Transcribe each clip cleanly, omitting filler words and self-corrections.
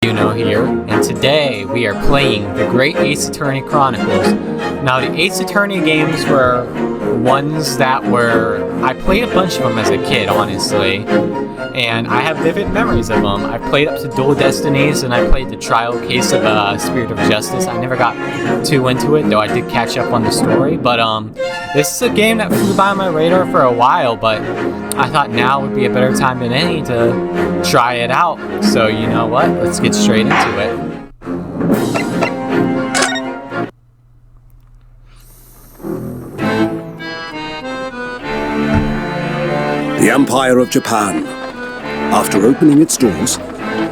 Here, and today we are playing the Great Ace Attorney Chronicles. Now, the Ace Attorney games were ones that I played a bunch of them as a kid, honestly, and I have vivid memories of them. I played up to Dual Destinies, and I played the trial case of Spirit of Justice. I never got too into it, though I did catch up on the story, but this is a game that flew by my radar for a while, but I thought now would be a better time than any to try it out. So you know what? Let's get straight into it. The Empire of Japan. After opening its doors,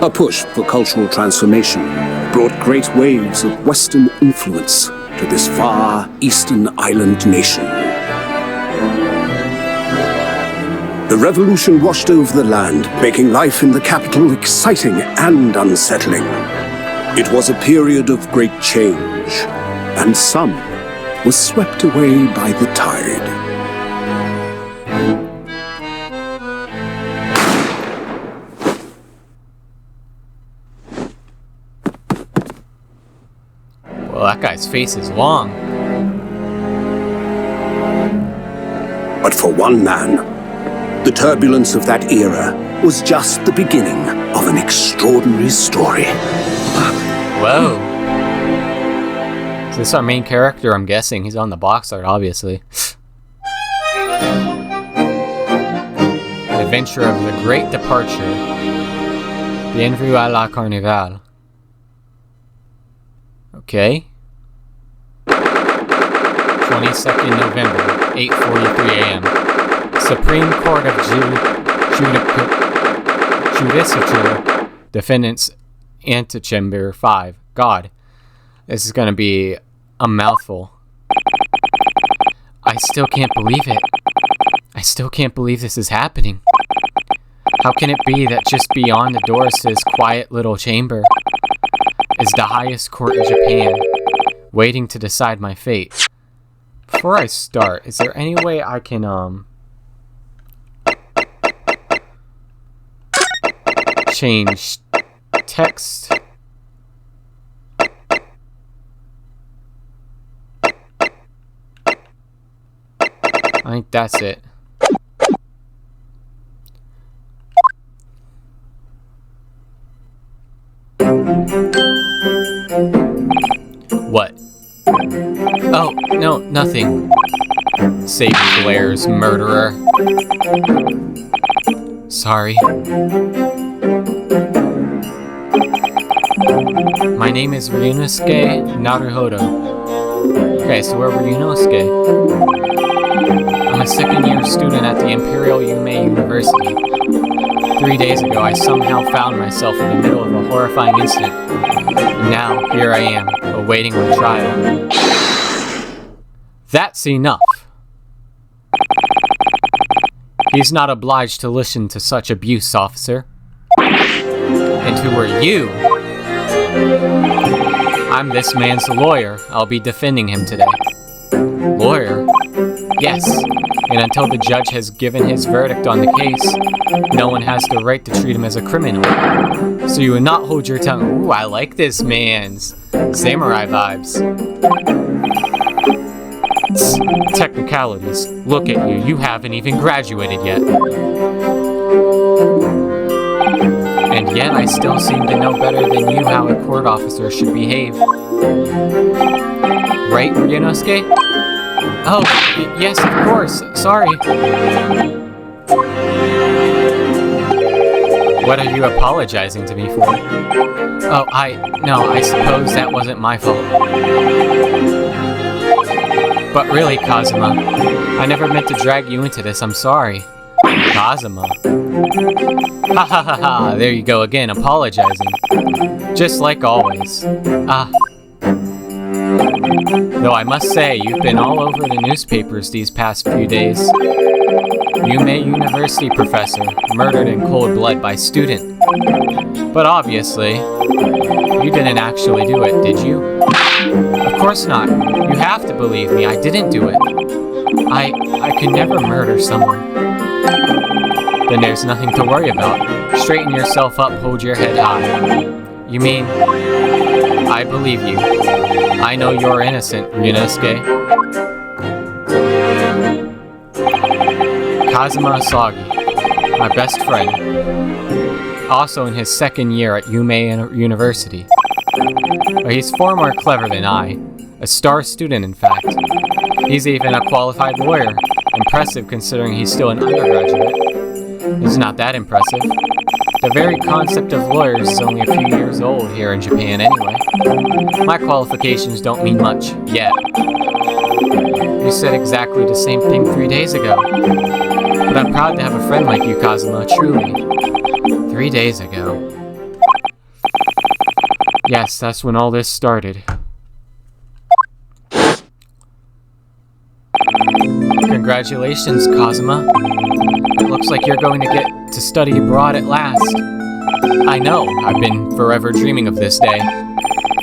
a push for cultural transformation brought great waves of Western influence to this far eastern island nation. The revolution washed over the land, making life in the capital exciting and unsettling. It was a period of great change, and some was swept away by the tide. Well, that guy's face is long. But for one man, the turbulence of that era was just the beginning of an extraordinary story. Whoa. Is this our main character? I'm guessing. He's on the box art, obviously. Adventure of the Great Departure. Bienvenue à la Carnival. Okay. 22nd November, 8:43 a.m. Supreme Court of Judicature, Defendants Antechamber 5. God, this is going to be a mouthful. I still can't believe it. I still can't believe this is happening. How can it be that just beyond the doors to this quiet little chamber is the highest court in Japan, waiting to decide my fate? Before I start, is there any way I can, change text? I think that's it. What? Oh, no, nothing. Save Blair's murderer. Sorry. My name is Ryunosuke Naruhodo. Okay, so we're Ryunosuke. I'm a second-year student at the Imperial Yume University. 3 days ago, I somehow found myself in the middle of a horrifying incident. And now, here I am, awaiting my trial. That's enough. He's not obliged to listen to such abuse, officer. And who are you? I'm this man's lawyer. I'll be defending him today. Lawyer? Yes. And until the judge has given his verdict on the case, no one has the right to treat him as a criminal. So you would not hold your tongue. Ooh, I like this man's samurai vibes. Technicalities. Look at you. You haven't even graduated yet. And yet I still seem to know better than you how a court officer should behave. Right, Ryunosuke? Oh, yes, of course. Sorry. What are you apologizing to me for? Oh, I suppose that wasn't my fault. But really, Kazuma, I never meant to drag you into this. I'm sorry. Kazuma. Ha ha ha ha, there you go again, apologizing. Just like always. Though I must say, you've been all over the newspapers these past few days. Yume University professor, murdered in cold blood by student. But obviously, you didn't actually do it, did you? Of course not. You have to believe me, I didn't do it. I could never murder someone. Then there's nothing to worry about. Straighten yourself up, hold your head high. You mean... I believe you. I know you're innocent, Ryunosuke. Kazuma Asagi, my best friend. Also in his second year at Yume University. But he's far more clever than I. A star student, in fact. He's even a qualified lawyer. Impressive considering he's still an undergraduate. It's not that impressive. The very concept of lawyers is only a few years old here in Japan anyway. My qualifications don't mean much, yet. You said exactly the same thing 3 days ago. But I'm proud to have a friend like you, Kazuma, truly. 3 days ago. Yes, that's when all this started. Congratulations, Kazuma. It looks like you're going to get to study abroad at last. I know, I've been forever dreaming of this day.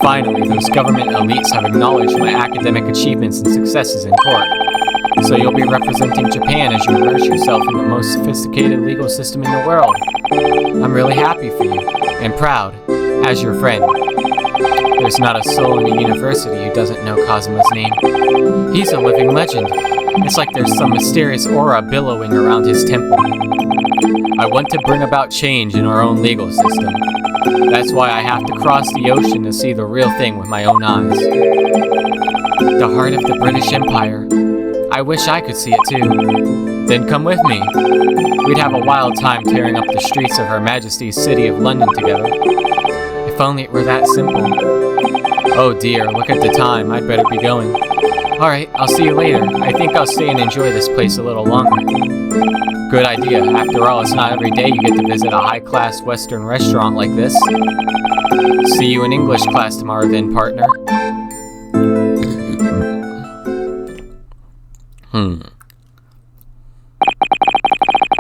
Finally, those government elites have acknowledged my academic achievements and successes in court. So you'll be representing Japan as you immerse yourself in the most sophisticated legal system in the world. I'm really happy for you, and proud, as your friend. There's not a soul in the university who doesn't know Kazuma's name. He's a living legend. It's like there's some mysterious aura billowing around his temple. I want to bring about change in our own legal system. That's why I have to cross the ocean to see the real thing with my own eyes. The heart of the British Empire. I wish I could see it too. Then come with me. We'd have a wild time tearing up the streets of Her Majesty's City of London together. If only it were that simple. Oh dear, look at the time. I'd better be going. Alright, I'll see you later. I think I'll stay and enjoy this place a little longer. Good idea. After all, it's not every day you get to visit a high-class Western restaurant like this. See you in English class tomorrow then, partner.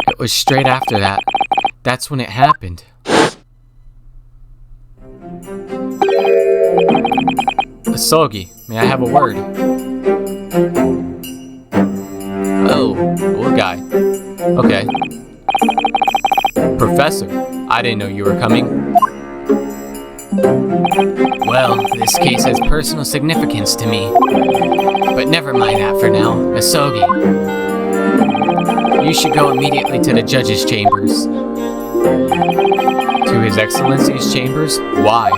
It was straight after that. That's when it happened. Asogi, may I have a word? Oh, old guy. Okay. Professor, I didn't know you were coming. Well, this case has personal significance to me. But never mind that for now. Asogi. You should go immediately to the judge's chambers. To His Excellency's chambers? Why?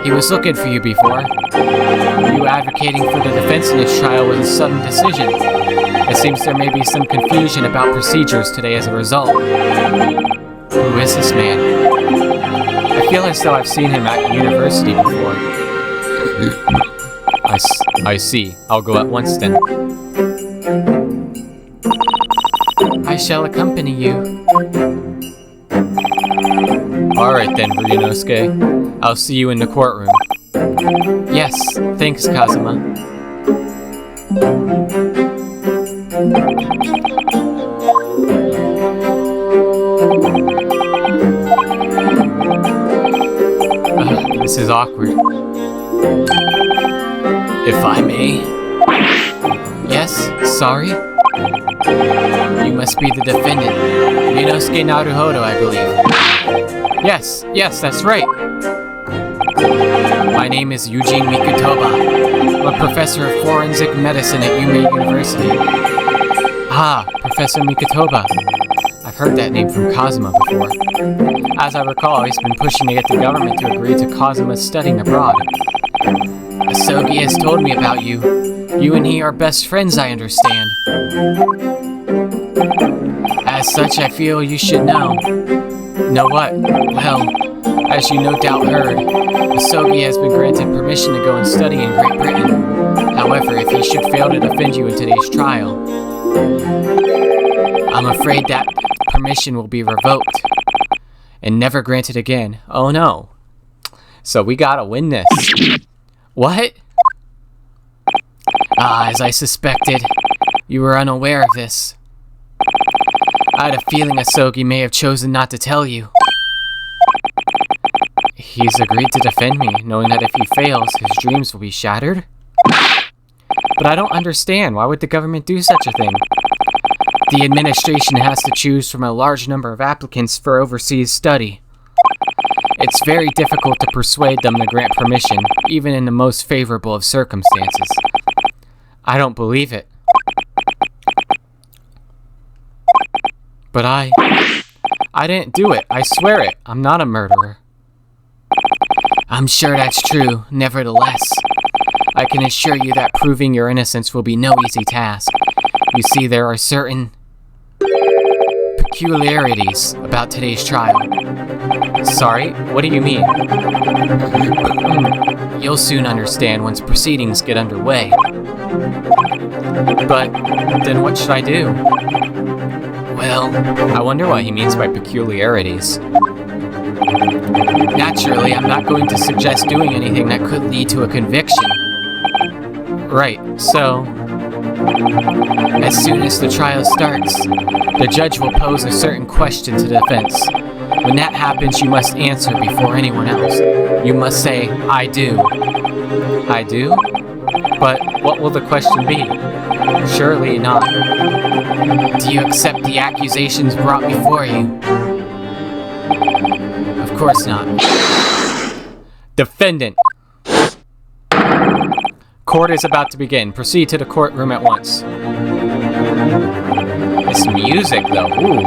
He was looking for you before. You advocating for the defense in this trial was a sudden decision. It seems there may be some confusion about procedures today as a result. Who is this man? I feel as though I've seen him at university before. I see. I'll go at once then. I shall accompany you. Alright then, Ryunosuke. I'll see you in the courtroom. Yes, thanks, Kazuma. This is awkward. If I may. Yes, sorry? You must be the defendant. Ryunosuke Naruhodo, I believe. Yes, that's right. My name is Eugene Mikutoba. I'm a professor of forensic medicine at Yume University. Ah, Professor Mikutoba. I've heard that name from Kazuma before. As I recall, he's been pushing to get the government to agree to Kazuma's studying abroad. Asogi has told me about you. You and he are best friends, I understand. As such, I feel you should know. Know what? Well, as you no doubt heard, Asogi has been granted permission to go and study in Great Britain. However, if he should fail to defend you in today's trial, I'm afraid that permission will be revoked and never granted again. Oh no. So we gotta win this. What? Ah, as I suspected, you were unaware of this. I had a feeling Asogi may have chosen not to tell you. He's agreed to defend me, knowing that if he fails, his dreams will be shattered? But I don't understand. Why would the government do such a thing? The administration has to choose from a large number of applicants for overseas study. It's very difficult to persuade them to grant permission, even in the most favorable of circumstances. I don't believe it. But I didn't do it. I swear it. I'm not a murderer. I'm sure that's true. Nevertheless, I can assure you that proving your innocence will be no easy task. You see, there are certain peculiarities about today's trial. Sorry, what do you mean? You'll soon understand once proceedings get underway. But then what should I do? Well, I wonder what he means by peculiarities. Naturally, I'm not going to suggest doing anything that could lead to a conviction. Right, so as soon as the trial starts, the judge will pose a certain question to the defense. When that happens, you must answer before anyone else. You must say, I do. I do? But what will the question be? Surely not. Do you accept the accusations brought before you? Of course not. Defendant. Court is about to begin. Proceed to the courtroom at once. This music, though. Ooh.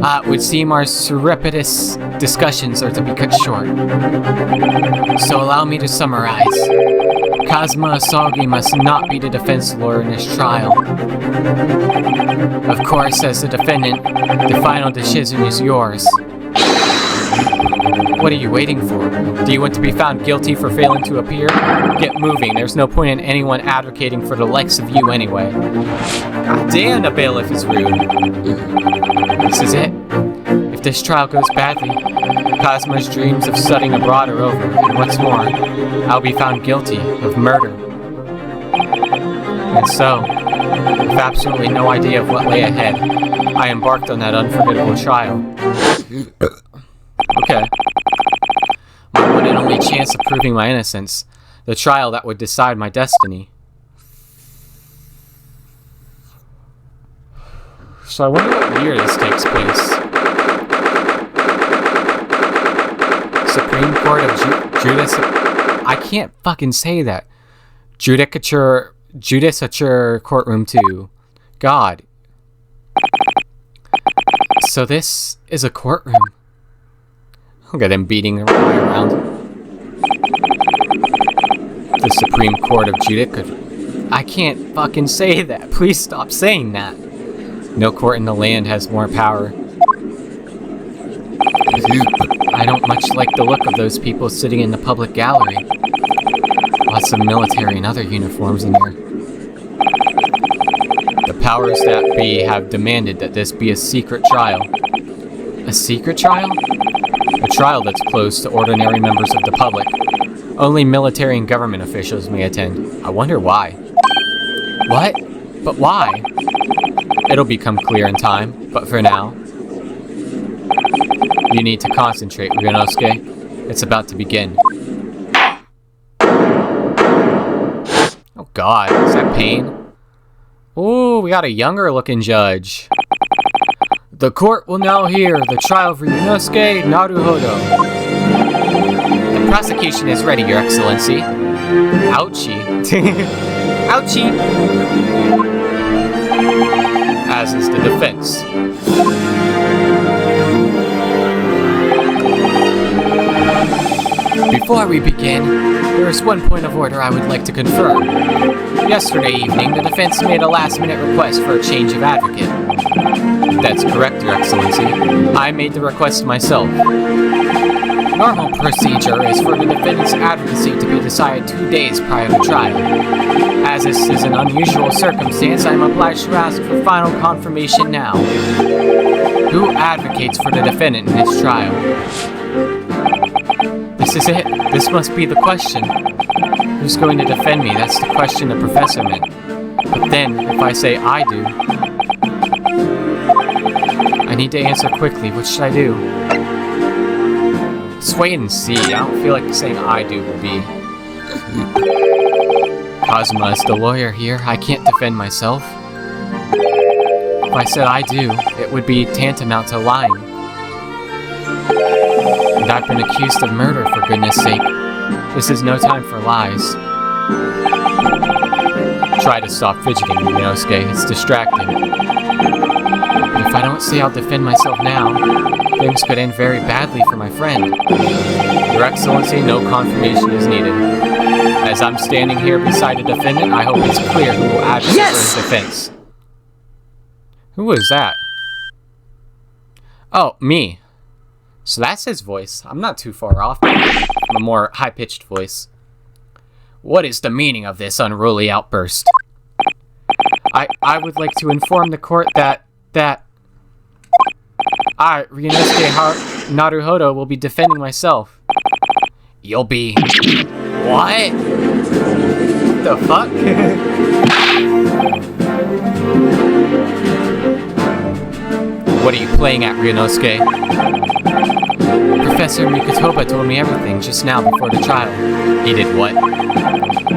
It would seem our surreptitious discussions are to be cut short. So allow me to summarize. Kazuma Asagi must not be the defense lawyer in this trial. Of course, as the defendant, the final decision is yours. What are you waiting for? Do you want to be found guilty for failing to appear? Get moving. There's no point in anyone advocating for the likes of you anyway. God damn, the bailiff is rude. This is it. If this trial goes badly, Kazuma's dreams of studying abroad are over, and what's more, I'll be found guilty of murder. And so, with absolutely no idea of what lay ahead, I embarked on that unforgettable trial. Okay. My one and only chance of proving my innocence. The trial that would decide my destiny. So I wonder what year this takes place. Supreme Court of I can't fucking say that. Judicature Courtroom 2. God. So this is a courtroom. Look at them beating their way around. The Supreme Court of Judicature. I can't fucking say that. Please stop saying that. No court in the land has more power. I don't much like the look of those people sitting in the public gallery. Lots of military and other uniforms in here. The powers that be have demanded that this be a secret trial. A secret trial? A trial that's closed to ordinary members of the public. Only military and government officials may attend. I wonder why. What? But why? It'll become clear in time, but for now, you need to concentrate, Ryunosuke. It's about to begin. Oh god, is that pain? Ooh, we got a younger looking judge. The court will now hear the trial of Ryunosuke Naruhodo. The prosecution is ready, Your Excellency. Ouchie. Ouchie! As is the defense. Before we begin, there is one point of order I would like to confirm. Yesterday evening, the defense made a last-minute request for a change of advocate. That's correct, Your Excellency. I made the request myself. Normal procedure is for the defendant's advocacy to be decided 2 days prior to trial. As this is an unusual circumstance, I am obliged to ask for final confirmation now. Who advocates for the defendant in this trial? This is it. This must be the question. Who's going to defend me? That's the question the professor meant. But then, if I say I do... I need to answer quickly. What should I do? Let's wait and see. I don't feel like saying I do will be... Kazuma is the lawyer here. I can't defend myself. If I said I do, it would be tantamount to lying. And I've been accused of murder, for goodness sake. This is no time for lies. Try to stop fidgeting, Ryunosuke. It's distracting. But if I don't say I'll defend myself now, things could end very badly for my friend. Your Excellency, no confirmation is needed. As I'm standing here beside a defendant, I hope it's clear who will advocate for his defense. Who was that? Oh, me. So that's his voice. I'm not too far off. A more high-pitched voice. What is the meaning of this unruly outburst? I would like to inform the court that I, Ryunosuke Naruhodo, will be defending myself. You'll be... What? The fuck? What are you playing at, Ryunosuke? Professor Mikotoba told me everything just now before the trial. He did what?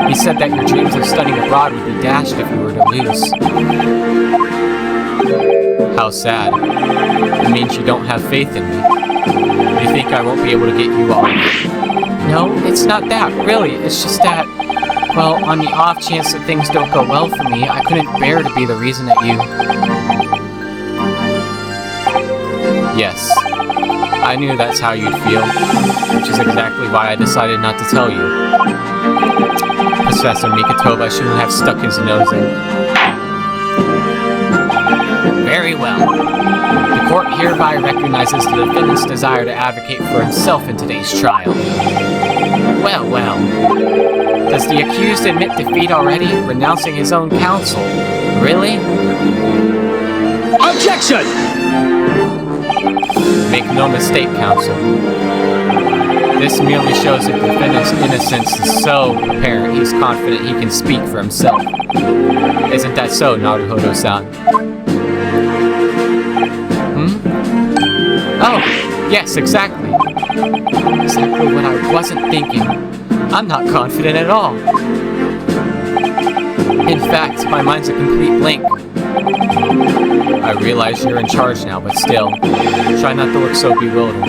He said that your dreams of studying abroad would be dashed if you were to lose. How sad. It means you don't have faith in me. You think I won't be able to get you off? No, it's not that, really. It's just that, well, on the off chance that things don't go well for me, I couldn't bear to be the reason that you... Yes. I knew that's how you'd feel, which is exactly why I decided not to tell you. Professor Mikotoba shouldn't have stuck his nose in. Very well. The court hereby recognizes the defendant's desire to advocate for himself in today's trial. Well, well. Does the accused admit defeat already, renouncing his own counsel? Really? Objection! Make no mistake, counsel. This merely shows that the defendant's innocence is so apparent he's confident he can speak for himself. Isn't that so, Naruhodo-san? Oh, yes, exactly. Exactly what I wasn't thinking. I'm not confident at all. In fact, my mind's a complete blank. I realize you're in charge now, but still, try not to look so bewildered.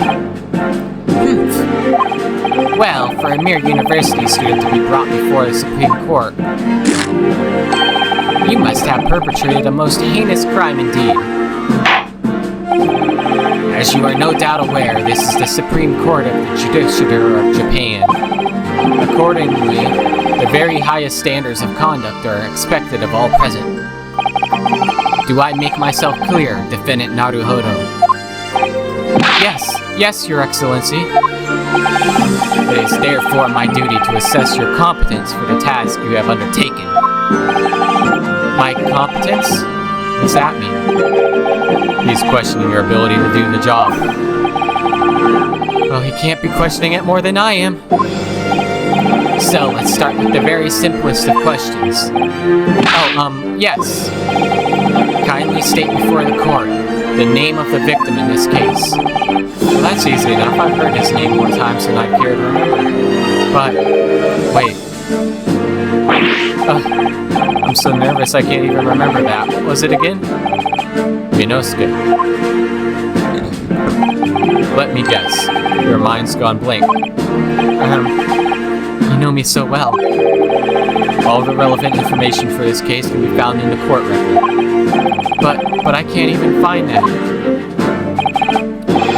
Well, for a mere university student to be brought before the Supreme Court, you must have perpetrated a most heinous crime indeed. As you are no doubt aware, this is the Supreme Court of the Judiciary of Japan. Accordingly, the very highest standards of conduct are expected of all present. Do I make myself clear, Defendant Naruhodo? Yes, Your Excellency. It is therefore my duty to assess your competence for the task you have undertaken. My competence? What's that mean? He's questioning your ability to do the job. Well, he can't be questioning it more than I am. So, let's start with the very simplest of questions. Yes. Kindly state before the court the name of the victim in this case. Well, that's easy enough. I've heard his name more times than I'd care to remember. But, wait. I'm so nervous I can't even remember that. What was it again? Ryunosuke. Let me guess. Your mind's gone blank. You know me so well. All the relevant information for this case can be found in the court record. But I can't even find that.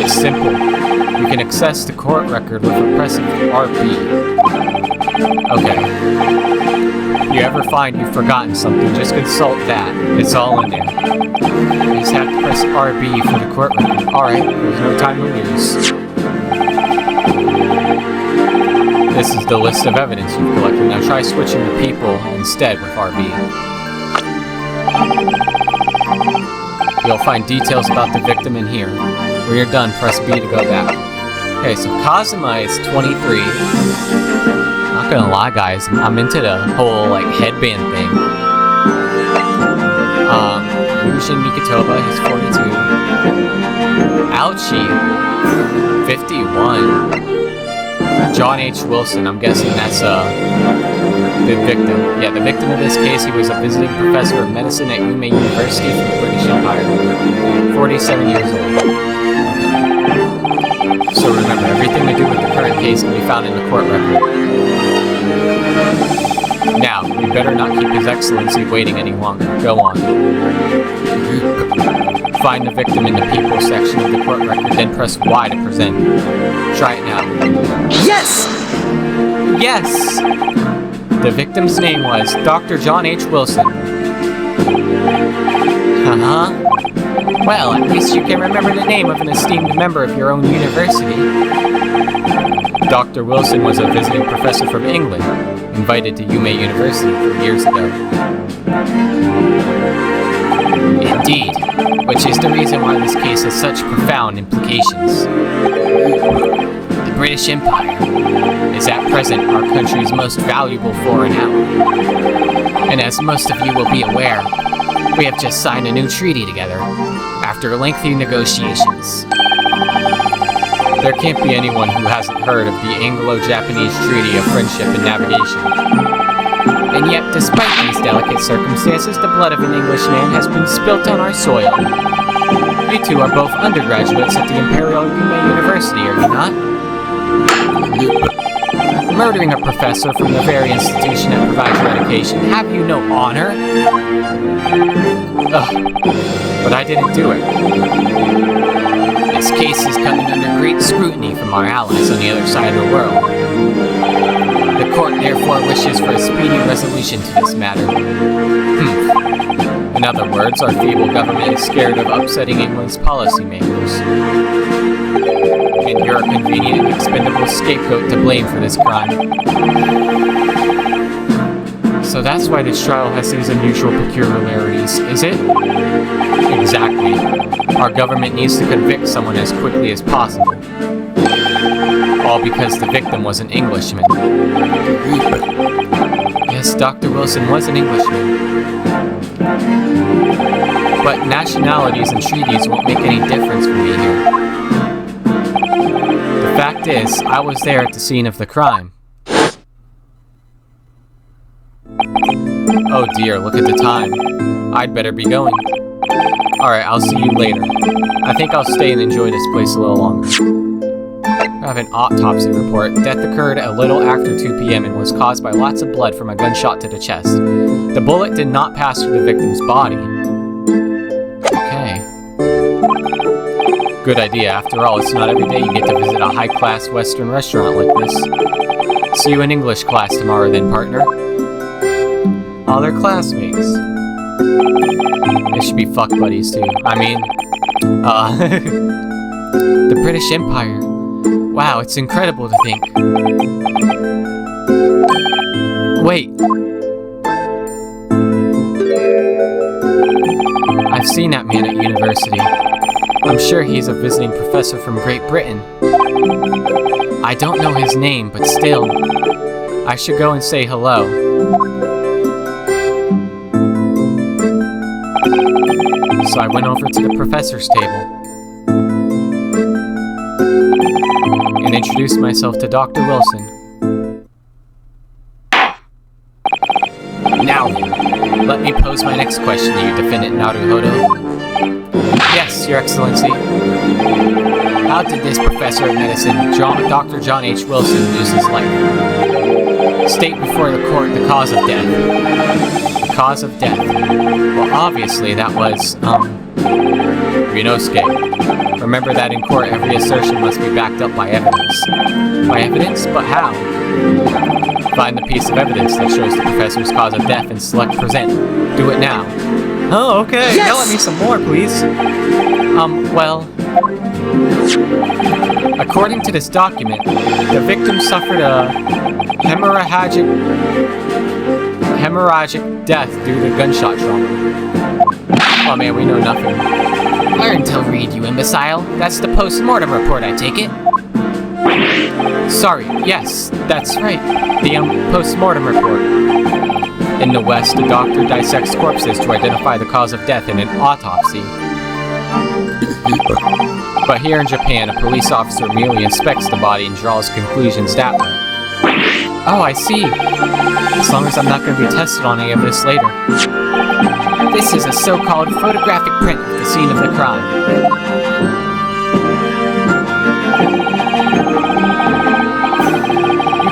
It's simple. You can access the court record with a press of RB. Okay. If you ever find you've forgotten something, just consult that. It's all in there. You just have to press RB for the court record. Alright, there's no time to lose. This is the list of evidence you've collected. Now try switching the people instead with RB. You'll find details about the victim in here. When you're done, press B to go back. Okay, so Kazuma is 23. Not gonna lie, guys, I'm into the whole, headband thing. Yushin Mikotoba is 42. Ouchie, 51. John H. Wilson, I'm guessing that's, the victim. Yeah, the victim of this case, he was a visiting professor of medicine at Yume University from the British Empire. 47 years old. So remember, Remember, everything to do with the current case can be found in the court record. Now, we better not keep His Excellency waiting any longer. Go on. Find the victim in the people section of the court record, then press Y to present. Try it now. Yes! Yes! The victim's name was Dr. John H. Wilson. Uh-huh. Well, at least you can remember the name of an esteemed member of your own university. Dr. Wilson was a visiting professor from England, invited to UMA University 3 years ago. Indeed, which is the reason why this case has such profound implications. The British Empire is at present our country's most valuable foreign ally. And as most of you will be aware, we have just signed a new treaty together, after lengthy negotiations. There can't be anyone who hasn't heard of the Anglo-Japanese Treaty of Friendship and Navigation. And yet, despite these delicate circumstances, the blood of an Englishman has been spilt on our soil. You two are both undergraduates at the Imperial Yume University, are you not? Murdering a professor from the very institution that provides your education, have you no honor? Ugh, but I didn't do it. This case is coming under great scrutiny from our allies on the other side of the world. The court therefore wishes for a speedy resolution to this matter. In other words, our feeble government is scared of upsetting England's policymakers. And you're a convenient and expendable scapegoat to blame for this crime. So that's why this trial has these unusual peculiarities, is it? Exactly. Our government needs to convict someone as quickly as possible. All because the victim was an Englishman. Yes, Dr. Wilson was an Englishman. But nationalities and treaties won't make any difference for me here. The fact is, I was there at the scene of the crime. Oh dear, look at the time. I'd better be going. Alright, I'll see you later. I think I'll stay and enjoy this place a little longer. I have an autopsy report. Death occurred a little after 2 p.m. and was caused by lots of blood from a gunshot to the chest. The bullet did not pass through the victim's body. Okay. Good idea. After all, it's not every day you get to visit a high-class Western restaurant like this. See you in English class tomorrow then, partner. All their classmates. They should be fuck buddies too. I mean, the British Empire. Wow, it's incredible to think. Wait. I've seen that man at university. I'm sure he's a visiting professor from Great Britain. I don't know his name, but still, I should go and say hello. So I went over to the professor's table and introduced myself to Dr. Wilson. Now then, let me pose my next question to you, Defendant Naruhodo. Yes, Your Excellency. How did this professor of medicine, Dr. John H. Wilson, lose his life? State before the court the cause of death. The cause of death. Well, obviously that was, Rinosuke. Remember that in court every assertion must be backed up by evidence. By evidence? But how? Find the piece of evidence that shows the professor's cause of death and select present. Do it now. Oh, okay. Yes! Yell at me some more, please. Well... According to this document, the victim suffered a hemorrhagic death due to gunshot trauma. Oh man, we know nothing. Learn to read, you imbecile. That's the post-mortem report, I take it. Sorry, yes, that's right. The post-mortem report. In the West, a doctor dissects corpses to identify the cause of death in an autopsy. But here in Japan, a police officer merely inspects the body and draws conclusions that way. Oh, I see. As long as I'm not going to be tested on any of this later. This is a so-called photographic print of the scene of the crime.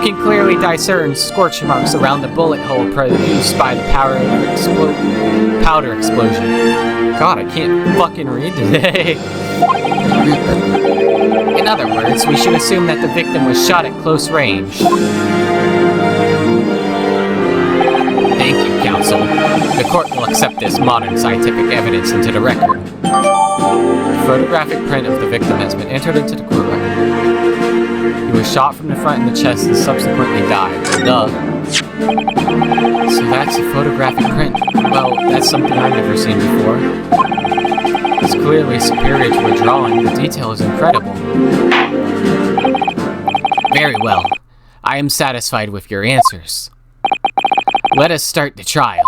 can clearly discern scorch marks around the bullet hole produced by the powder explosion. God, I can't fucking read today. In other words, we should assume that the victim was shot at close range. Thank you, counsel. The court will accept this modern scientific evidence into the record. The photographic print of the victim has been entered into the court record. He was shot from the front in the chest and subsequently died. Duh. So that's a photographic print. Well, that's something I've never seen before. It's clearly superior to a drawing. The detail is incredible. Very well. I am satisfied with your answers. Let us start the trial.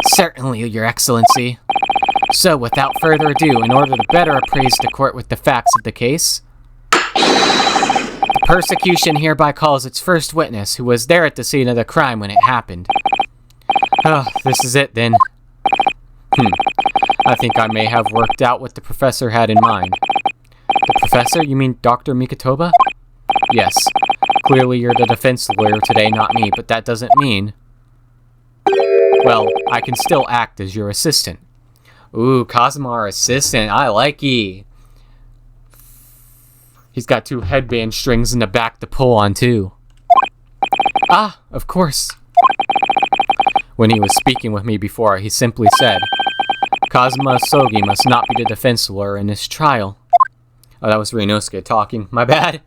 Certainly, Your Excellency. So, without further ado, in order to better appraise the court with the facts of the case, the prosecution hereby calls its first witness, who was there at the scene of the crime when it happened. Oh, this is it then. I think I may have worked out what the professor had in mind. The professor? You mean Dr. Mikotoba? Yes. Clearly you're the defense lawyer today, not me, but that doesn't mean... Well, I can still act as your assistant. Ooh, Kazuma, our assistant. I like ye. He's got 2 headband strings in the back to pull on, too. Ah, of course. When he was speaking with me before, he simply said, Kazuma Sogi must not be the defense lawyer in this trial. Oh, that was Ryunosuke talking. My bad.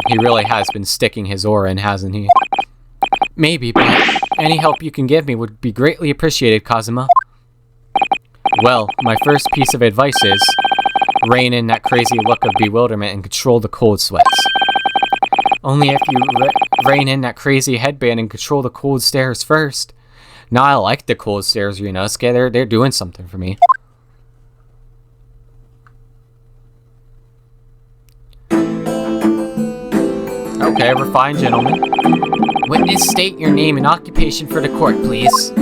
He really has been sticking his aura in, hasn't he? Maybe, but any help you can give me would be greatly appreciated, Kazuma. Well, my first piece of advice is, rein in that crazy look of bewilderment and control the cold sweats. Only if you rein in that crazy headband and control the cold stares first. Now I like the cold stares, Ryunosuke. They're doing something for me. Okay, refined gentleman. Witness, state your name and occupation for the court, please.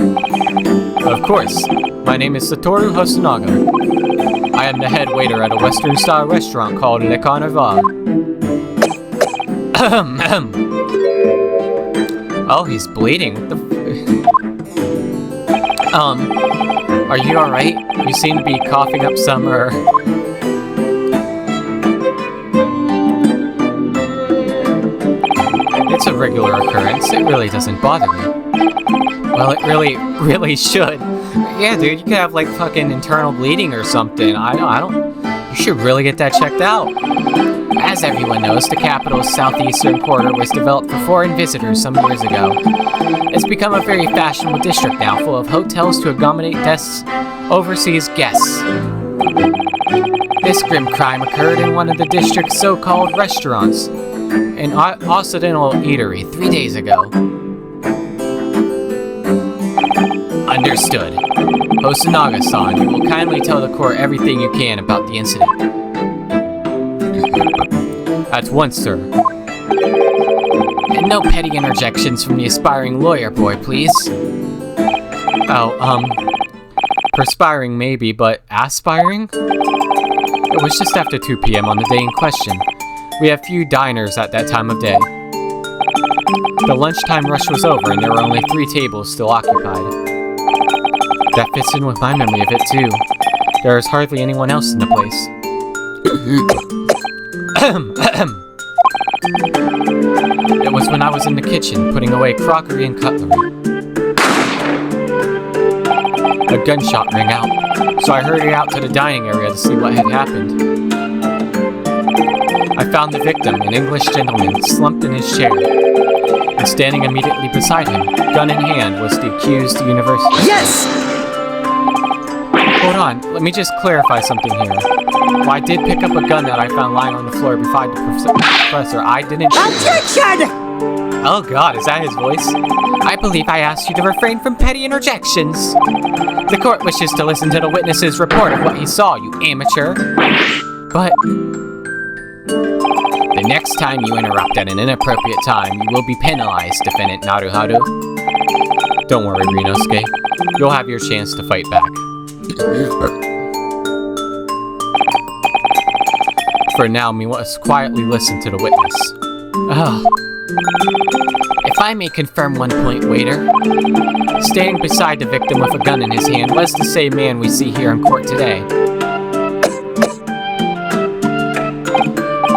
Of course. My name is Satoru Hosonaga. I am the head waiter at a Western-style restaurant called Le Carnival. Oh, he's bleeding. What the are you alright? You seem to be coughing up some, It's a regular occurrence. It really doesn't bother me. Well, it really should. Yeah, dude, you could have, like, fucking internal bleeding or something. I don't... You should really get that checked out. As everyone knows, the capital's southeastern quarter was developed for foreign visitors some years ago. It's become a very fashionable district now, full of hotels to accommodate overseas guests. This grim crime occurred in one of the district's so-called restaurants, an Occidental eatery, 3 days ago. Understood. Hosonaga-san, you will kindly tell the court everything you can about the incident. At once, sir. And no petty interjections from the aspiring lawyer boy, please. Oh, perspiring maybe, but aspiring? It was just after 2 p.m. on the day in question. We have few diners at that time of day. The lunchtime rush was over and there were only 3 tables still occupied. That fits in with my memory of it too. There is hardly anyone else in the place. It was when I was in the kitchen, putting away crockery and cutlery. A gunshot rang out, so I hurried out to the dining area to see what had happened. I found the victim, an English gentleman, slumped in his chair. And standing immediately beside him, gun in hand, was the accused university. Yes! Hold on, let me just clarify something here. Well, I did pick up a gun that I found lying on the floor beside the professor. I didn't shoot him. Objection! Oh god, is that his voice? I believe I asked you to refrain from petty interjections. The court wishes to listen to the witness's report of what he saw, you amateur. But... the next time you interrupt at an inappropriate time, you will be penalized, Defendant Naruharu. Don't worry, Ryunosuke. You'll have your chance to fight back. For now, we must quietly listen to the witness. Ugh. If I may confirm one point, waiter. Standing beside the victim with a gun in his hand was the same man we see here in court today.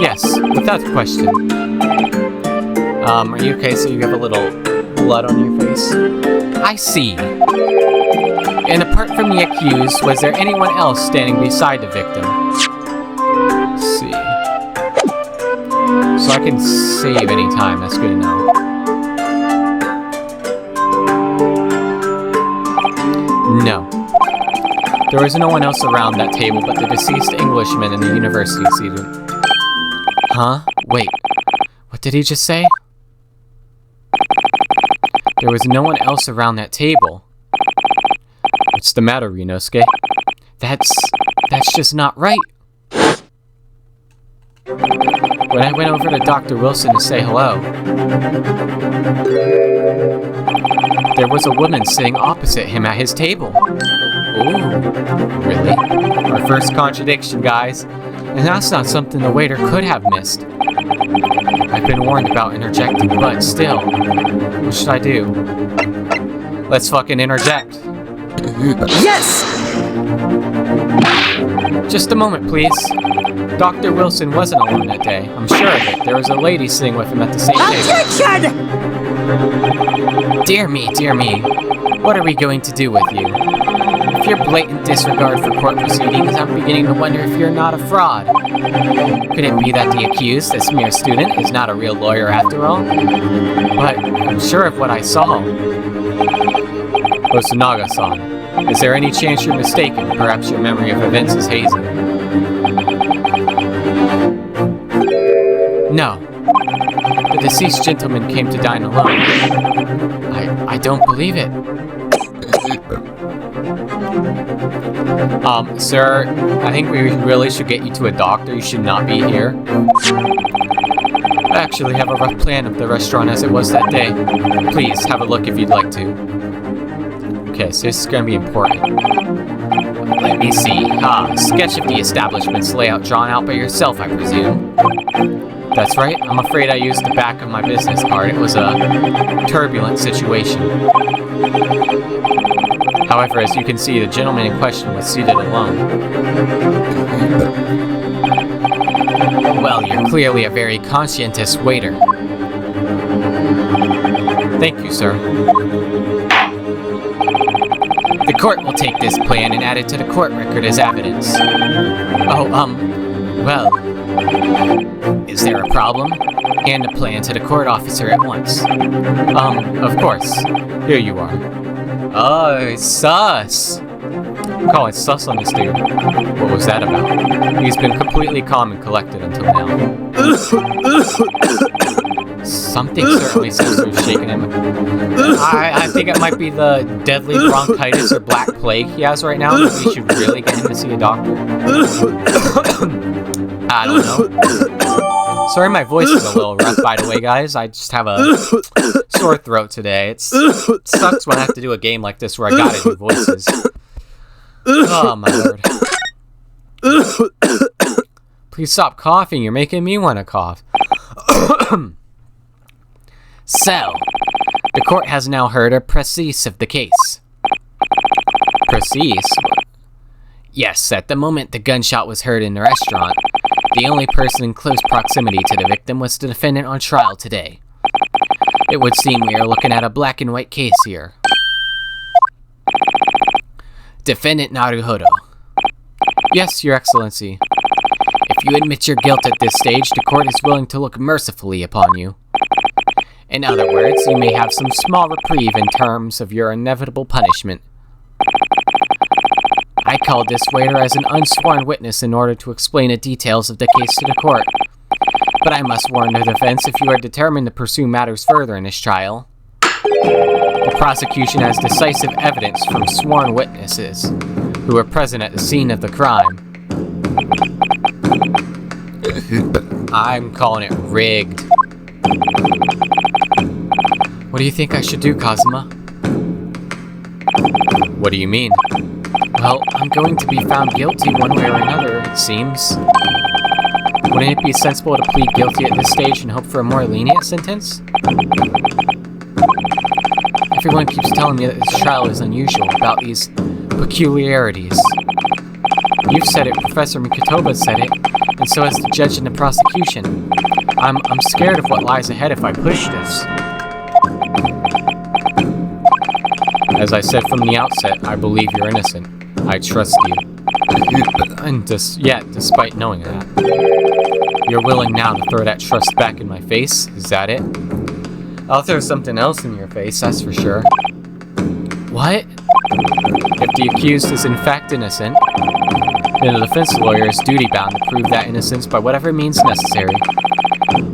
Yes, without question. Are you okay? So you have a little blood on your face? I see. And apart from the accused, was there anyone else standing beside the victim? Let's see. So I can save any time, that's good to know. No. There was no one else around that table but the deceased Englishman and the university student. Huh? Wait. What did he just say? There was no one else around that table. What's the matter, Ryunosuke? That's just not right. When I went over to Dr. Wilson to say hello, there was a woman sitting opposite him at his table. Ooh, really? Our first contradiction, guys. And that's not something the waiter could have missed. I've been warned about interjecting, but still, what should I do? Let's fucking interject. Yes! Just a moment, please. Dr. Wilson wasn't alone that day. I'm sure of it. There was a lady sitting with him at the same table. Objection! Dear me. What are we going to do with you? If your blatant disregard for court proceedings, I'm beginning to wonder if you're not a fraud. Could it be that the accused, this mere student, is not a real lawyer after all? But I'm sure of what I saw. Osanaga-san, is there any chance you're mistaken? Perhaps your memory of events is hazy. No. The deceased gentleman came to dine alone. I don't believe it. Sir, I think we really should get you to a doctor. You should not be here. I actually have a rough plan of the restaurant as it was that day. Please, have a look if you'd like to. Okay, so this is going to be important. Let me see. Sketch of the establishment's layout drawn out by yourself, I presume. That's right. I'm afraid I used the back of my business card. It was a turbulent situation. However, as you can see, the gentleman in question was seated alone. Well, you're clearly a very conscientious waiter. Thank you, sir. The court will take this plan and add it to the court record as evidence. Well, is there a problem? Hand the plan to the court officer at once. Of course. Here you are. Oh, sus! I'm calling sus on this dude. What was that about? He's been completely calm and collected until now. Something certainly seems to have shaken him. I think it might be the deadly bronchitis or black plague he has right now. Maybe we should really get him to see a doctor. I don't know. Sorry my voice is a little rough, by the way, guys. I just have a sore throat today. It sucks when I have to do a game like this where I gotta do voices. Oh, my lord. Please stop coughing. You're making me want to cough. So, the court has now heard a précis of the case. Précis? Yes, at the moment the gunshot was heard in the restaurant, the only person in close proximity to the victim was the defendant on trial today. It would seem we are looking at a black and white case here. Defendant Naruhodo. Yes, Your Excellency. If you admit your guilt at this stage, the court is willing to look mercifully upon you. In other words, you may have some small reprieve in terms of your inevitable punishment. I called this waiter as an unsworn witness in order to explain the details of the case to the court. But I must warn the defense if you are determined to pursue matters further in this trial. The prosecution has decisive evidence from sworn witnesses who were present at the scene of the crime. I'm calling it rigged. What do you think I should do, Kazuma? What do you mean? Well, I'm going to be found guilty one way or another, it seems. Wouldn't it be sensible to plead guilty at this stage and hope for a more lenient sentence? Everyone keeps telling me that this trial is unusual, about these peculiarities. You've said it, Professor Mikitoba said it, and so has the judge and the prosecution. I'm scared of what lies ahead if I push this. As I said from the outset, I believe you're innocent. I trust you. And despite knowing that, you're willing now to throw that trust back in my face? Is that it? I'll throw something else in your face, that's for sure. What? If the accused is in fact innocent, then the defense lawyer is duty-bound to prove that innocence by whatever means necessary.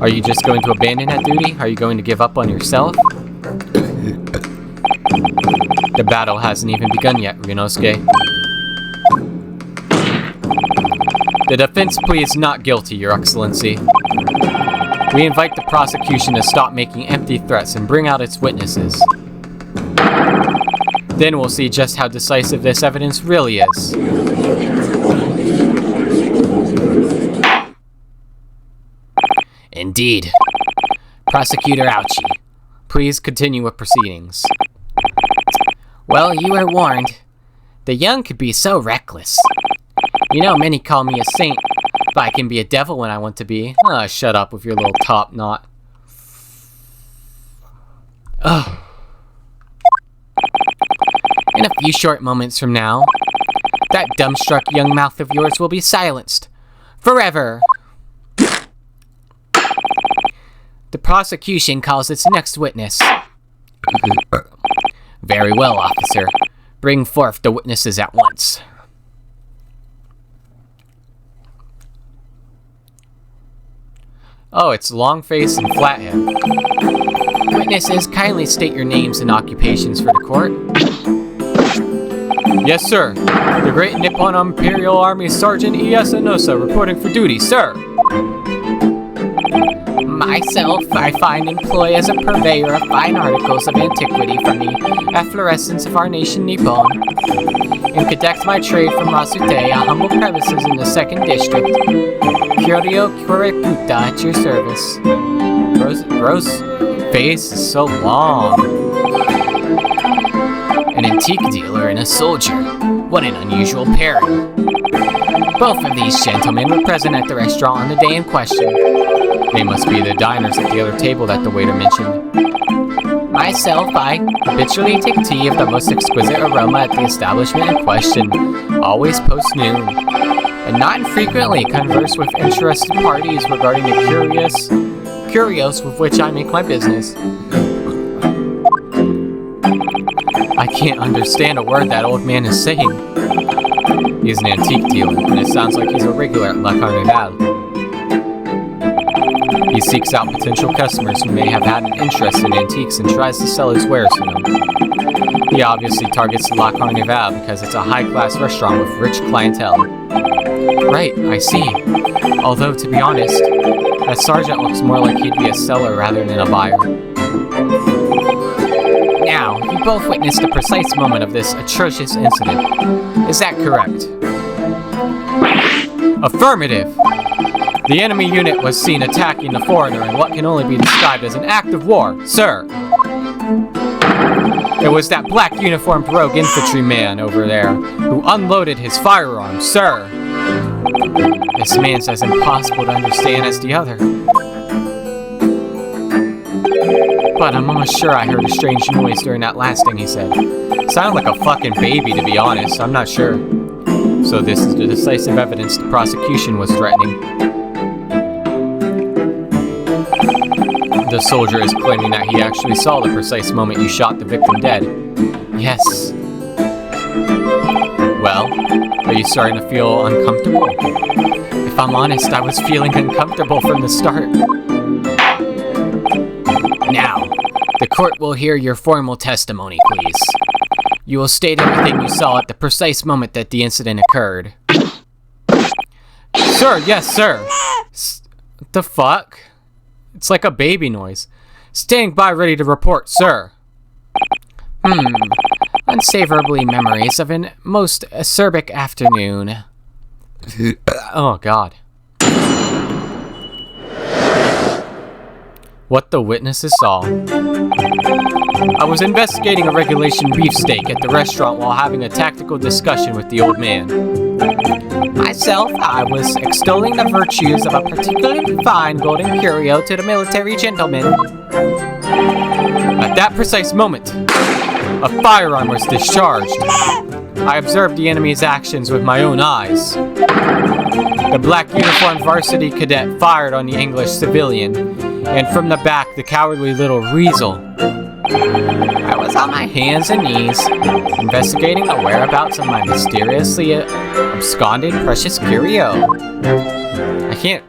Are you just going to abandon that duty? Are you going to give up on yourself? The battle hasn't even begun yet, Ryunosuke. The defense pleads not guilty, Your Excellency. We invite the prosecution to stop making empty threats and bring out its witnesses. Then we'll see just how decisive this evidence really is. Indeed. Prosecutor Ouchi, please continue with proceedings. Well, you were warned. The young could be so reckless. You know, many call me a saint, but I can be a devil when I want to be. Shut up with your little top knot. Ugh. In a few short moments from now, that dumbstruck young mouth of yours will be silenced. Forever! The prosecution calls its next witness. Very well, officer. Bring forth the witnesses at once. Oh, it's Longface and Flathead. Witnesses, kindly state your names and occupations for the court. Yes, sir. The Great Nippon Imperial Army Sergeant E.S. Inosa reporting for duty, sir. Myself, I find employ as a purveyor of fine articles of antiquity from the efflorescence of our nation Nippon, and conduct my trade from Masute, a humble premises in the 2nd District. Kyoryo Kurikuta at your service. Bro's face is so long. An antique dealer and a soldier. What an unusual pairing. Both of these gentlemen were present at the restaurant on the day in question. They must be the diners at the other table that the waiter mentioned. Myself, I habitually take tea of the most exquisite aroma at the establishment in question, always post-noon, and not infrequently converse with interested parties regarding the curios with which I make my business. I can't understand a word that old man is saying. He's an antique dealer, and it sounds like he's a regular at La Carnival. He seeks out potential customers who may have had an interest in antiques and tries to sell his wares to them. He obviously targets La Carnival because it's a high-class restaurant with rich clientele. Right, I see. Although, to be honest, that sergeant looks more like he'd be a seller rather than a buyer. Now, you both witnessed the precise moment of this atrocious incident. Is that correct? Affirmative! The enemy unit was seen attacking the foreigner in what can only be described as an act of war, sir. It was that black uniformed rogue infantryman over there who unloaded his firearm, sir. This man's as impossible to understand as the other. But I'm almost sure I heard a strange noise during that last thing he said. Sounded like a fucking baby, to be honest. I'm not sure. So this is the decisive evidence the prosecution was threatening. The soldier is claiming that he actually saw the precise moment you shot the victim dead. Yes. Well, are you starting to feel uncomfortable? If I'm honest, I was feeling uncomfortable from the start. Now, the court will hear your formal testimony, please. You will state everything you saw at the precise moment that the incident occurred. Sir, yes, sir. What the fuck? It's like a baby noise. Standing by ready to report, sir. Unsavourably memories of a most acerbic afternoon. Oh, God. What the witnesses saw. I was investigating a regulation beefsteak at the restaurant while having a tactical discussion with the old man. Myself, I was extolling the virtues of a particularly fine golden curio to the military gentleman. At that precise moment, a firearm was discharged. I observed the enemy's actions with my own eyes. The black uniformed varsity cadet fired on the English civilian, and from the back, the cowardly little weasel. I was on my hands and knees, investigating the whereabouts of my mysteriously absconded precious curio. I can't,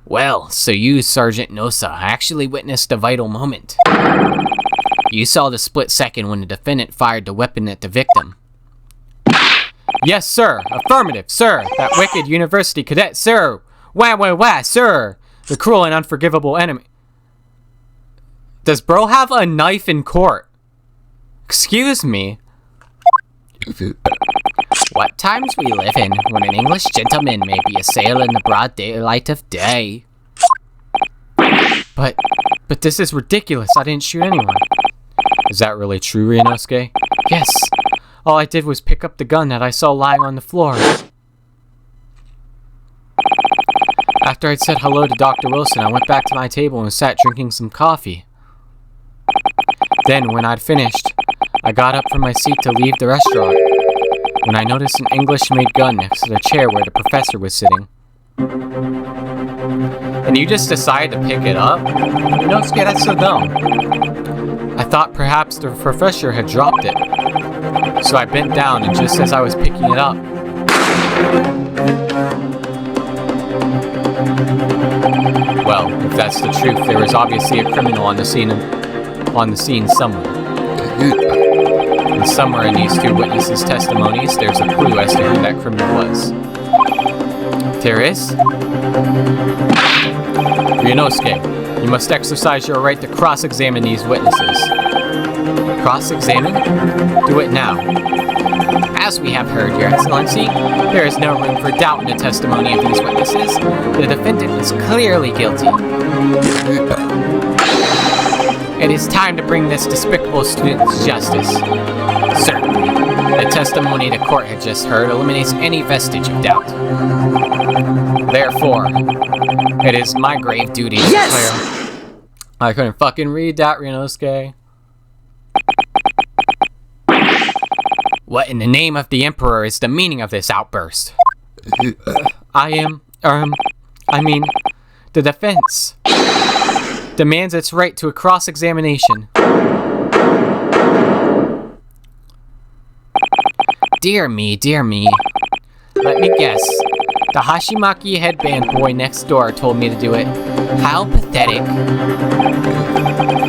Well, so you, Sergeant Nosa, actually witnessed a vital moment. You saw the split second when the defendant fired the weapon at the victim. Yes, sir. Affirmative, sir. That wicked university cadet, sir. Wah, sir. The cruel and unforgivable enemy. Does bro have a knife in court? Excuse me. What times we live in when an English gentleman may be assailed in the broad daylight of day. But this is ridiculous. I didn't shoot anyone. Is that really true, Ryunosuke? Yes. All I did was pick up the gun that I saw lying on the floor. After I'd said hello to Dr. Wilson, I went back to my table and sat drinking some coffee. Then, when I'd finished, I got up from my seat to leave the restaurant, when I noticed an English-made gun next to the chair where the professor was sitting. And you just decided to pick it up? Ryunosuke, that's so dumb. I thought perhaps the professor had dropped it. So I bent down, and just as I was picking it up... Well, if that's the truth, there was obviously a criminal on the scene somewhere. And somewhere in these two witnesses' testimonies, there's a clue as to who that criminal was. There is? Ryunosuke, you must exercise your right to cross-examine these witnesses. Cross-examine? Do it now. As we have heard, Your Excellency, there is no room for doubt in the testimony of these witnesses. The defendant is clearly guilty. It is time to bring this despicable student to justice. Certainly, the testimony the court had just heard eliminates any vestige of doubt. Therefore, it is my grave duty to declare... I couldn't fucking read that, Ryunosuke. What in the name of the Emperor is the meaning of this outburst? The defense demands its right to a cross-examination. Dear me. Let me guess. The Hashimaki headband boy next door told me to do it. How pathetic.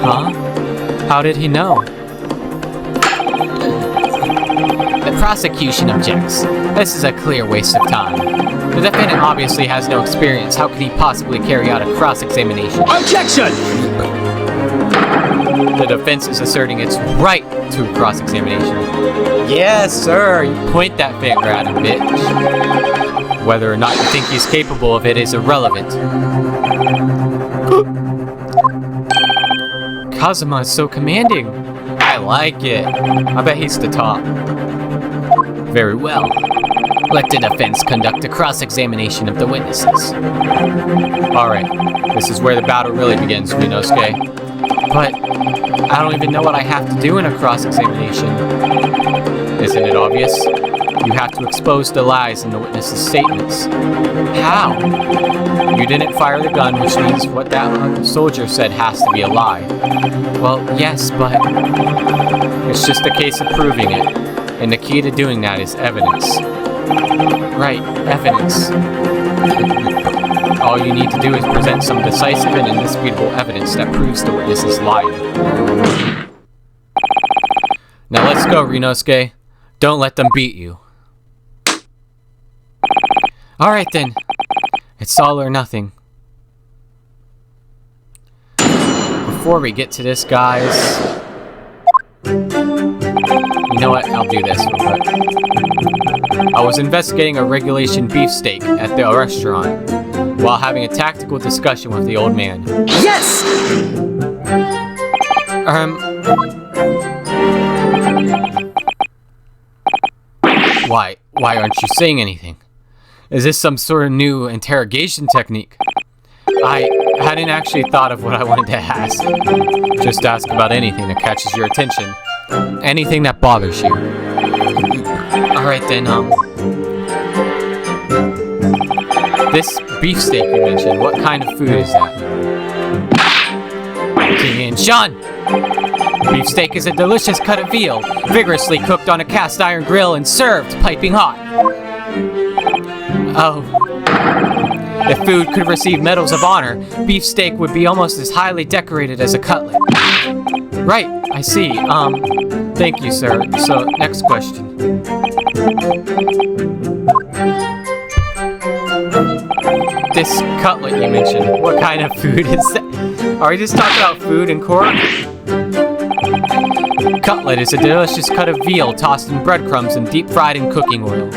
Huh? How did he know? The prosecution objects. This is a clear waste of time. The defendant obviously has no experience. How could he possibly carry out a cross-examination? Objection! The defense is asserting its right to cross-examination. Yes, sir. You point that finger at him, bitch. Whether or not you think he's capable of it is irrelevant. Kazuma is so commanding. I like it. I bet he's the top. Very well. Let the defense conduct a cross-examination of the witnesses. Alright, this is where the battle really begins, Ryunosuke. But I don't even know what I have to do in a cross-examination. Isn't it obvious? You have to expose the lies in the witnesses' statements. How? You didn't fire the gun, which means what that soldier said has to be a lie. Well, yes, but it's just a case of proving it. And the key to doing that is evidence. Right, evidence. All you need to do is present some decisive and indisputable evidence that proves the witness is lying. Now let's go, Ryunosuke. Don't let them beat you. Alright then. It's all or nothing. before we get to this, guys... You know what? I'll do this real quick. I was investigating a regulation beefsteak at the restaurant while having a tactical discussion with the old man. Yes! Why aren't you saying anything? Is this some sort of new interrogation technique? I hadn't actually thought of what I wanted to ask. Just ask about anything that catches your attention. Anything that bothers you. Alright then, this beefsteak you mentioned, what kind of food is that? Sean! Beefsteak is a delicious cut of veal, vigorously cooked on a cast iron grill and served piping hot. Oh. If food could receive medals of honor, beefsteak would be almost as highly decorated as a cutlet. Right, I see. Thank you, sir. So, next question. This cutlet you mentioned, what kind of food is that? Are we just talking about food in court? Cutlet is a delicious cut of veal tossed in breadcrumbs and deep fried in cooking oil.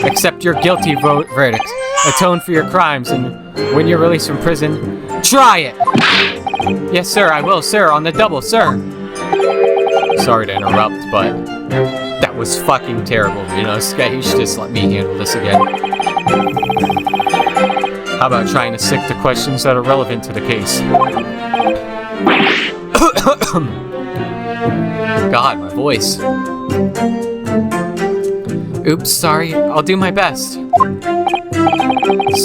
Accept your guilty verdict. Atone for your crimes, and when you're released from prison, try it! Yes, sir, I will, sir, on the double, sir. Sorry to interrupt, but that was fucking terrible, you know, Sky, you should just let me handle this again. How about trying to stick to questions that are relevant to the case? God, my voice. Oops, sorry, I'll do my best.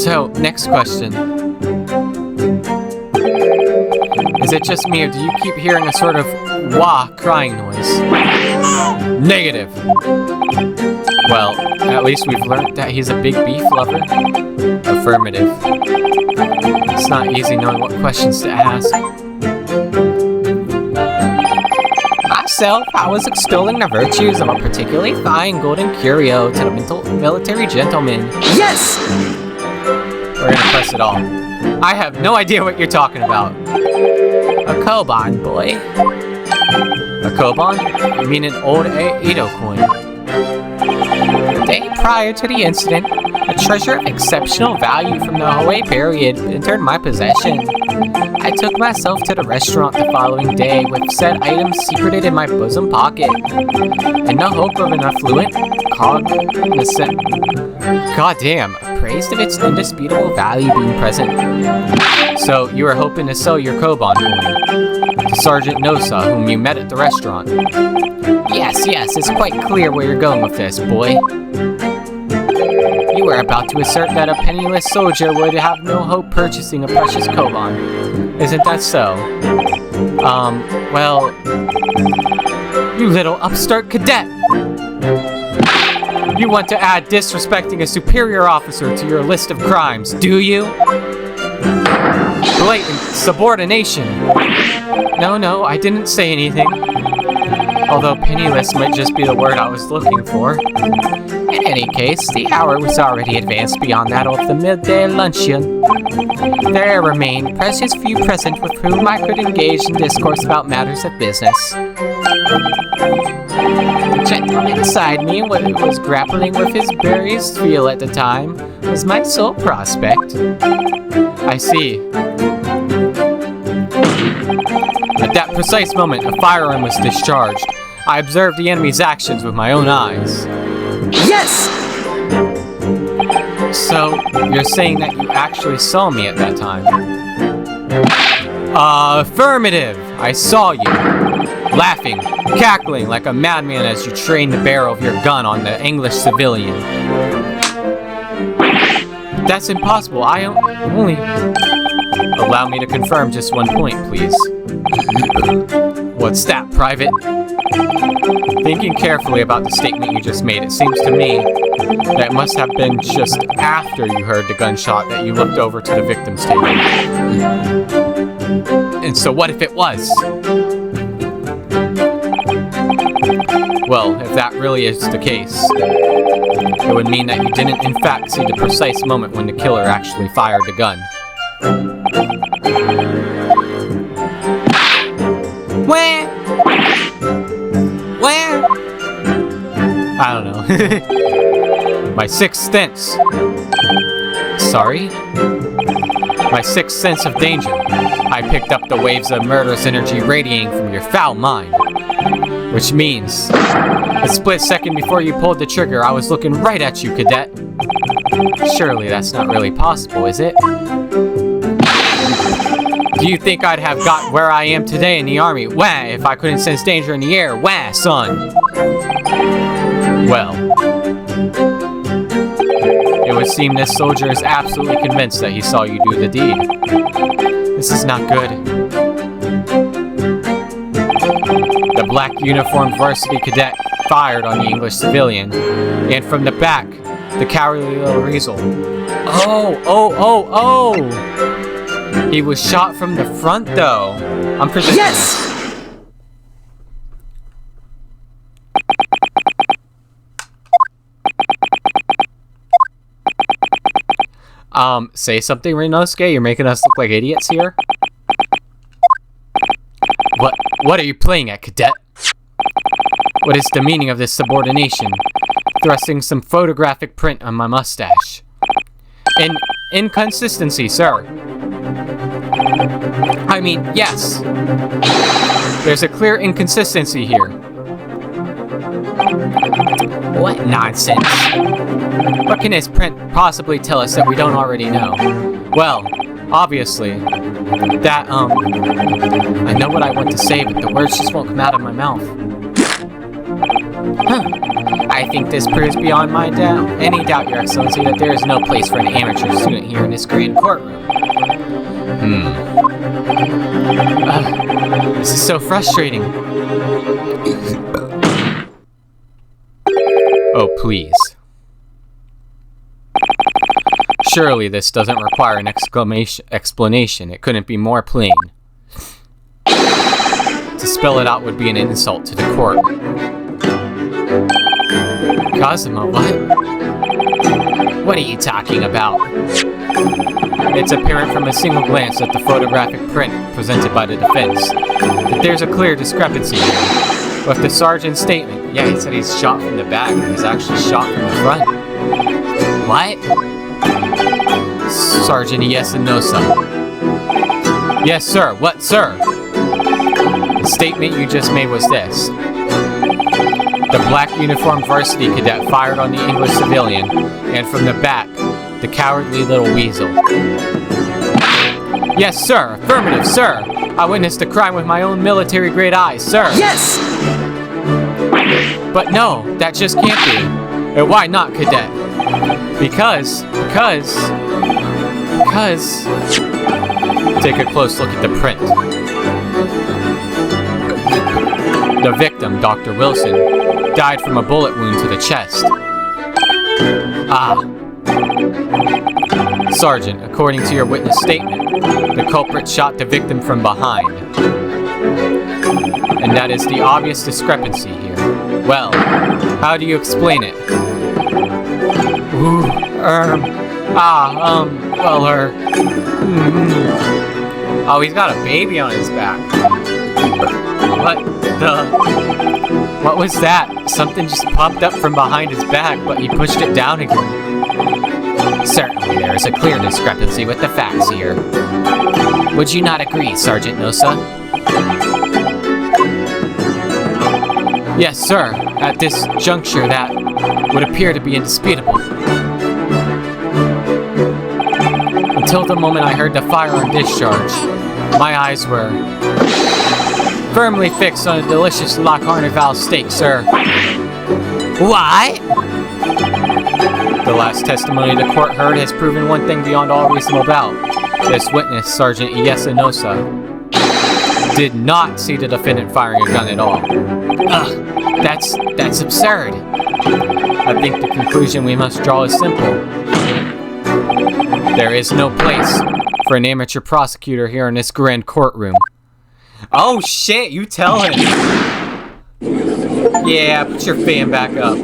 So, next question. Is it just me, or do you keep hearing a sort of wah crying noise? Negative. Well, at least we've learned that he's a big beef lover. Affirmative. It's not easy knowing what questions to ask. Myself, I was extolling the virtues of a particularly fine golden curio to the military gentleman. Yes! We're gonna press it all. I have no idea what you're talking about. A koban, boy. A koban? You mean an old Edo coin? The day prior to the incident, a treasure of exceptional value from the Hoei period entered my possession. I took myself to the restaurant the following day with said items secreted in my bosom pocket, in the hope of an affluent cognizant. Goddamn, appraised of its indisputable value being present. So, you were hoping to sell your koban coin to Sergeant Nosa, whom you met at the restaurant. Yes, it's quite clear where you're going with this, boy. You were about to assert that a penniless soldier would have no hope purchasing a precious koban. Isn't that so? Well... You little upstart cadet! You want to add disrespecting a superior officer to your list of crimes, do you? Blatant subordination. No, I didn't say anything. Although penniless might just be the word I was looking for. In any case, the hour was already advanced beyond that of the midday luncheon. There remained precious few present with whom I could engage in discourse about matters of business. The gentleman beside me, who was grappling with his berries feel at the time, was my sole prospect. I see. At that precise moment, a firearm was discharged. I observed the enemy's actions with my own eyes. Yes! So, you're saying that you actually saw me at that time? Affirmative! I saw you. Laughing, cackling like a madman as you trained the barrel of your gun on the English civilian. That's impossible. I only... Allow me to confirm just one point, please. What's that, Private? Thinking carefully about the statement you just made, it seems to me that it must have been just after you heard the gunshot that you looked over to the victim's table. And so what if it was? Well, if that really is the case, it would mean that you didn't in fact see the precise moment when the killer actually fired the gun. My sixth sense. Sorry? My sixth sense of danger. I picked up the waves of murderous energy radiating from your foul mind. Which means, a split second before you pulled the trigger, I was looking right at you, cadet. Surely that's not really possible, is it? Do you think I'd have got where I am today in the army, wah, if I couldn't sense danger in the air, wah, son? Well, it would seem this soldier is absolutely convinced that he saw you do the deed. This is not good. The black uniformed varsity cadet fired on the English civilian, and from the back, the cowardly little weasel. Oh! He was shot from the front, though. I'm predicting Yes! Say something, Rinosuke. You're making us look like idiots here. What are you playing at, cadet? What is the meaning of this subordination? Thrusting some photographic print on my mustache. Inconsistency, sir. I mean, yes. There's a clear inconsistency here. What nonsense? What can this print possibly tell us that we don't already know? Well, obviously, that, I know what I want to say, but the words just won't come out of my mouth. I think this proves beyond any doubt, Your Excellency, that there is no place for an amateur student here in this grand courtroom. This is so frustrating. Oh, please. Surely this doesn't require an explanation. It couldn't be more plain. To spell it out would be an insult to the court. Kazuma, what? What are you talking about? It's apparent from a single glance at the photographic print presented by the defense that there's a clear discrepancy here. With the sergeant's statement, yeah, he said he's shot from the back, and he's actually shot from the front. What? Sergeant Iesunosa. Yes, sir. What, sir? The statement you just made was this. The black uniformed varsity cadet fired on the English civilian, and from the back, the cowardly little weasel. Yes, sir. Affirmative, sir. I witnessed the crime with my own military-grade eyes, sir. Yes! But no, that just can't be. And why not, cadet? Because... Take a close look at the print. The victim, Dr. Wilson, died from a bullet wound to the chest. Sergeant, according to your witness statement, the culprit shot the victim from behind. And that is the obvious discrepancy here. Well, how do you explain it? Oh, he's got a baby on his back. What was that? Something just popped up from behind his back, but he pushed it down again. Certainly there is a clear discrepancy with the facts here. Would you not agree, Sergeant Nosa? Yes, sir. At this juncture, that would appear to be indisputable. Until the moment I heard the firearm discharge, my eyes were firmly fixed on a delicious La Carnival steak, sir. What? The last testimony the court heard has proven one thing beyond all reasonable doubt. This witness, Sergeant Iesunosa, did not see the defendant firing a gun at all. That's absurd. I think the conclusion we must draw is simple. There is no place for an amateur prosecutor here in this grand courtroom. Oh shit, you tell him. Yeah, put your fan back up.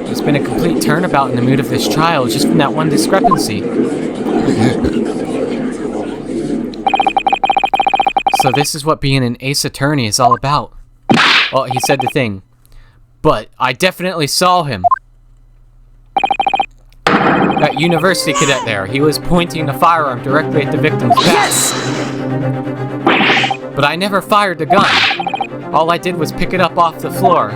There's been a complete turnabout in the mood of this trial just from that one discrepancy. So this is what being an ace attorney is all about. Well, he said the thing. But I definitely saw him. That university cadet there. He was pointing a firearm directly at the victim's back. Yes! But I never fired the gun. All I did was pick it up off the floor.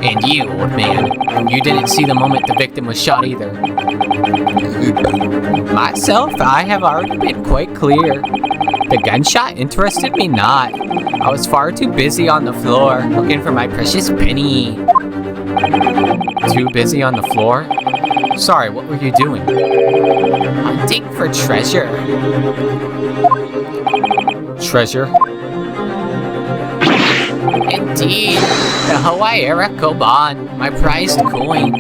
And you, old man, you didn't see the moment the victim was shot either. Myself, I have already been quite clear. The gunshot interested me not. I was far too busy on the floor, looking for my precious penny. Too busy on the floor? Sorry, what were you doing? Hunting for treasure. Treasure? Indeed, the Hawaii-era koban, my prized coin.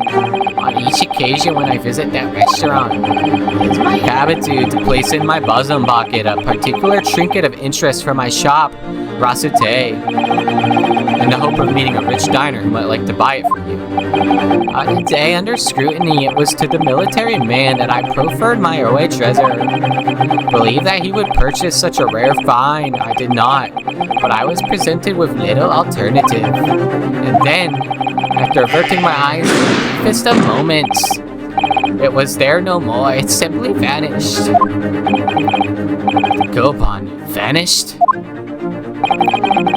On each occasion when I visit that restaurant, it's my habitude to place in my bosom pocket a particular trinket of interest from my shop, Rasute, in the hope of meeting a rich diner who might like to buy it from you. On a day under scrutiny, it was to the military man that I proffered my Oe treasure. Believe that he would purchase such a rare find, I did not, but I was presented with little alternative. And then, after averting my eyes for the briefest of moments, it was there no more, it simply vanished. The koban vanished?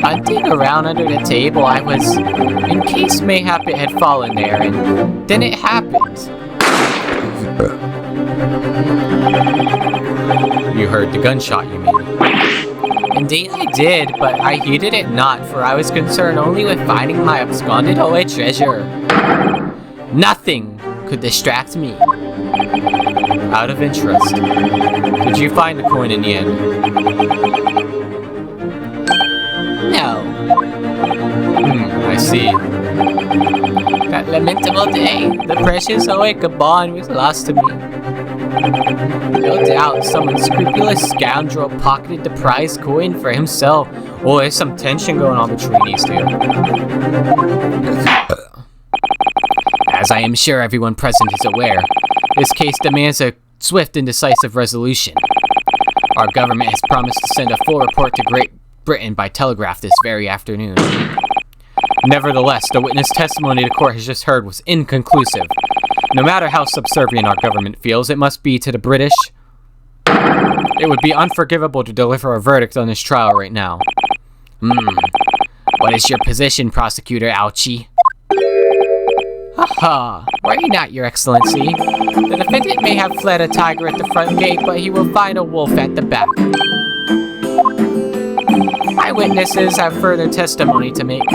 Hunting around under the table, I was, in case mayhap it had fallen there, and then it happened. You heard the gunshot, you mean? Indeed I did, but I heeded it not, for I was concerned only with finding my absconded Oe treasure. Nothing could distract me. Out of interest, did you find the coin in the end? No. I see. That lamentable day, the precious Oe koban was lost to me. No doubt some unscrupulous scoundrel pocketed the prized coin for himself. Oh, there's some tension going on between these two. As I am sure everyone present is aware, this case demands a swift and decisive resolution. Our government has promised to send a full report to Great Britain by telegraph this very afternoon. Nevertheless, the witness testimony the court has just heard was inconclusive. No matter how subservient our government feels, it must be to the British. It would be unforgivable to deliver a verdict on this trial right now. What is your position, Prosecutor Ouchie? Haha, worry not, Your Excellency. The defendant may have fled a tiger at the front gate, but he will find a wolf at the back. Eyewitnesses have further testimony to make.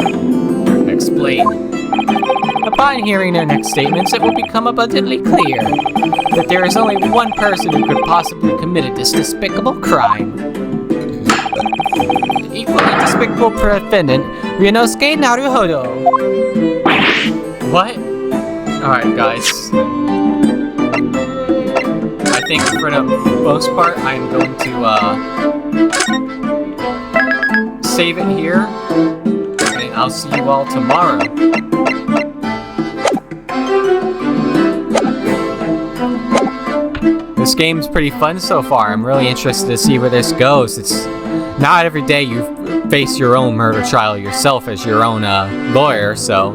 Explain. Upon hearing their next statements, it will become abundantly clear that there is only one person who could possibly have committed this despicable crime. The equally despicable defendant, Ryunosuke Naruhodo. What? Alright, guys. I think for the most part, I'm going to save it here, and I'll see you all tomorrow. This game's pretty fun so far. I'm really interested to see where this goes. It's not every day you face your own murder trial yourself as your own lawyer, so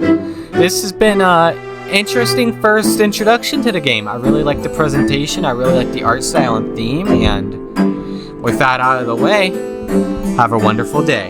this has been an interesting first introduction to the game. I really like the presentation, I really like the art style and theme, and with that out of the way, have a wonderful day.